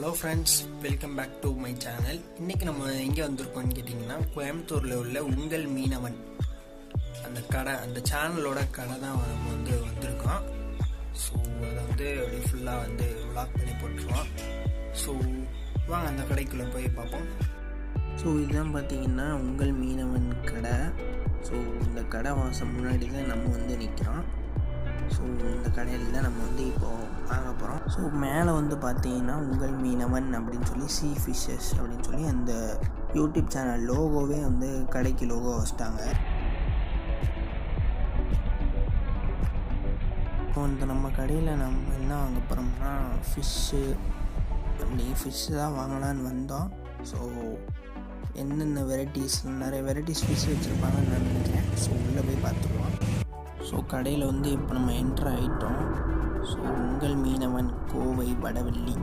Hello friends, welcome back to my channel. இன்றைக்கி நம்ம எங்கே வந்திருக்கோம்னு கேட்டிங்கன்னா, கோயம்புத்தூரில் உள்ள உங்கள் மீனவன் அந்த கடை, அந்த சேனலோட கடை தான் நம்ம வந்திருக்கோம். ஸோ அதை அப்படியே ஃபுல்லாக விளாக் பண்ணி போட்டுருவோம். ஸோ வாங்க அந்த கடைக்குள்ளே போய் பார்ப்போம். ஸோ இதுதான் பார்த்தீங்கன்னா உங்கள் மீனவன் கடை. ஸோ இந்த கடை வாசம் முன்னாடி தான் நம்ம நிற்கிறோம். ஸோ இந்த கடையில் தான் நம்ம இப்போது வாங்க போகிறோம். ஸோ மேலே பார்த்தீங்கன்னா உங்கள் மீனவன் அப்படின்னு சொல்லி சீ ஃபிஷ்ஷஸ் அப்படின்னு சொல்லி அந்த யூடியூப் சேனல் லோகோவே கடைக்கு லோகோ வச்சிட்டாங்க. இப்போ நம்ம கடையில் நம்ம என்ன வாங்க போகிறோம்னா ஃபிஷ்ஷு, அப்படி ஃபிஷ்ஷு தான் வாங்கலான்னு வந்தோம். ஸோ என்னென்ன வெரைட்டிஸ், நிறைய வெரைட்டிஸ் ஃபிஷ் வச்சுருப்பாங்கன்னு நான் நினைக்கிறேன். ஸோ உள்ளே போய் பார்த்துக்குவோம். ஸோ கடையில் இப்போ நம்ம என்ட்ரு ஆகிட்டோம். ஸோ உங்கள் மீனவன் கோவை வடவள்ளி.